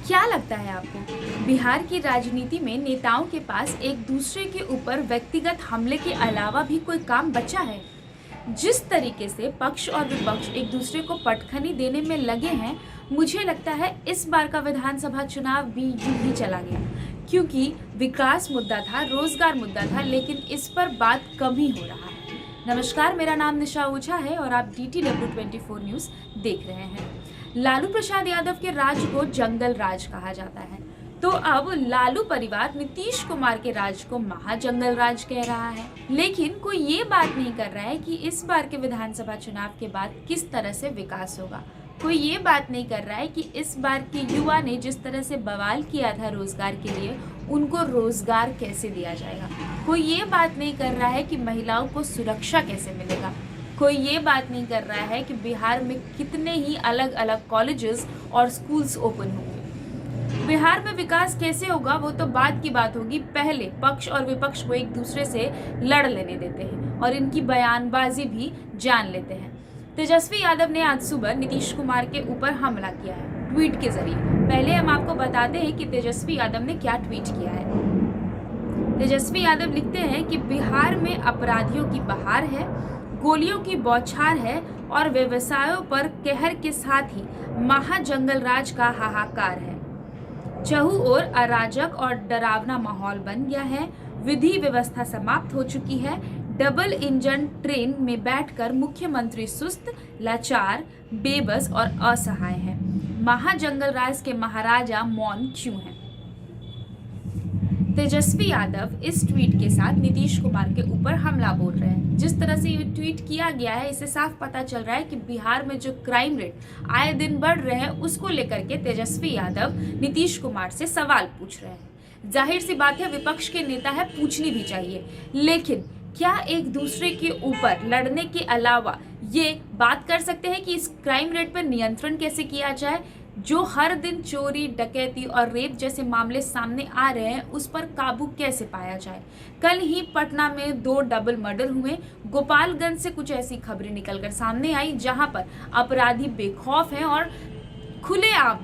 क्या लगता है आपको, बिहार की राजनीति में नेताओं के पास एक दूसरे के ऊपर व्यक्तिगत हमले के अलावा भी कोई काम बचा है? जिस तरीके से पक्ष और विपक्ष एक दूसरे को पटखनी देने में लगे हैं, मुझे लगता है इस बार का विधानसभा चुनाव भी यूं ही चला गया, क्योंकि विकास मुद्दा था, रोजगार मुद्दा था, लेकिन इस पर बात कम ही हो रहा है। नमस्कार, मेरा नाम निशा ओझा है और आप DTW24 न्यूज़ देख रहे हैं। लालू प्रसाद यादव के राज को जंगल राज कहा जाता है, तो अब लालू परिवार नीतीश कुमार के राज को महाजंगल राज कह रहा है। लेकिन कोई ये बात नहीं कर रहा है कि इस बार के विधानसभा चुनाव के बाद किस तरह से विकास होगा। कोई ये बात नहीं कर रहा है कि इस बार के युवा ने जिस तरह से बवाल किया था रोजगार के लिए, उनको रोजगार कैसे दिया जाएगा। कोई ये बात नहीं कर रहा है कि महिलाओं को सुरक्षा कैसे मिलेगा। कोई ये बात नहीं कर रहा है कि बिहार में कितने ही अलग अलग कॉलेजेस और स्कूल्स ओपन होंगे। बिहार में विकास कैसे होगा वो तो बाद की बात होगी। पहले पक्ष और विपक्ष को एक दूसरे से लड़ लेने देते हैं और इनकी बयानबाजी भी जान लेते हैं। तेजस्वी यादव ने आज सुबह नीतीश कुमार के ऊपर हमला किया है ट्वीट के जरिए। पहले हम आपको बताते हैं कि तेजस्वी यादव ने क्या ट्वीट किया है। तेजस्वी यादव लिखते हैं कि बिहार में अपराधियों की बहार है, गोलियों की बौछार है और व्यवसायों पर कहर के साथ ही महाजंगल राज का हाहाकार है। चहु ओर अराजक और डरावना माहौल बन गया है। विधि व्यवस्था समाप्त हो चुकी है। डबल इंजन ट्रेन में बैठकर मुख्यमंत्री सुस्त, लाचार, बेबस और असहाय है। महाजंगल राज के महाराजा मौन क्यों हैं? तेजस्वी यादव इस ट्वीट के साथ नीतीश कुमार के ऊपर हमला बोल रहे हैं। जिस तरह से ये ट्वीट किया गया है, इससे साफ पता चल रहा है कि बिहार में जो क्राइम रेट आए दिन बढ़ रहे हैं, उसको लेकर के तेजस्वी यादव नीतीश कुमार से सवाल पूछ रहे हैं। जाहिर सी बात है, विपक्ष के नेता है, पूछनी भी चाहिए। लेकिन क्या एक दूसरे के ऊपर लड़ने के अलावा ये बात कर सकते हैं कि इस क्राइम रेट पर नियंत्रण कैसे किया जाए? जो हर दिन चोरी, डकैती और रेप जैसे मामले सामने आ रहे हैं, उस पर काबू कैसे पाया जाए? कल ही पटना में 2 डबल मर्डर हुए। गोपालगंज से कुछ ऐसी खबरें निकलकर सामने आई जहां पर अपराधी बेखौफ हैं और खुलेआम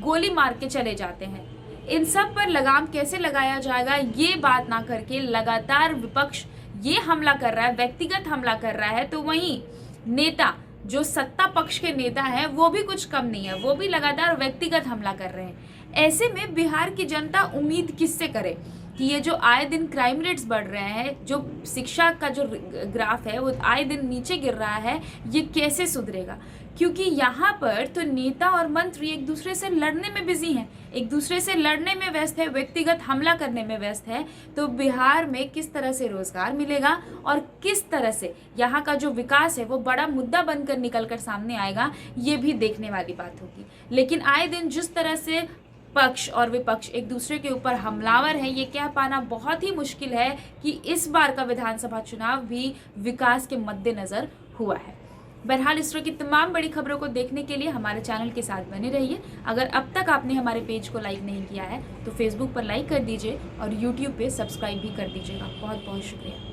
गोली मार के चले जाते हैं। इन सब पर लगाम कैसे लगाया जाएगा, ये बात ना करके लगातार विपक्ष ये हमला कर रहा है, व्यक्तिगत हमला कर रहा है, तो वहीं नेता जो सत्ता पक्ष के नेता हैं वो भी कुछ कम नहीं है, वो भी लगातार व्यक्तिगत हमला कर रहे हैं। ऐसे में बिहार की जनता उम्मीद किससे करे कि ये जो आए दिन क्राइम रेट्स बढ़ रहे हैं, जो शिक्षा का जो ग्राफ है वो आए दिन नीचे गिर रहा है, ये कैसे सुधरेगा? क्योंकि यहाँ पर तो नेता और मंत्री एक दूसरे से लड़ने में बिजी हैं, एक दूसरे से लड़ने में व्यस्त है, व्यक्तिगत हमला करने में व्यस्त है। तो बिहार में किस तरह से रोजगार मिलेगा और किस तरह से यहाँ का जो विकास है वो बड़ा मुद्दा बनकर निकल कर सामने आएगा, ये भी देखने वाली बात होगी। लेकिन आए दिन जिस तरह से पक्ष और विपक्ष एक दूसरे के ऊपर हमलावर है, ये कह पाना बहुत ही मुश्किल है कि इस बार का विधानसभा चुनाव भी विकास के मद्देनजर हुआ है। बहरहाल इस तरह की तमाम बड़ी खबरों को देखने के लिए हमारे चैनल के साथ बने रहिए। अगर अब तक आपने हमारे पेज को लाइक नहीं किया है तो फेसबुक पर लाइक कर दीजिए और यूट्यूब पे सब्सक्राइब भी कर दीजिएगा। बहुत बहुत शुक्रिया।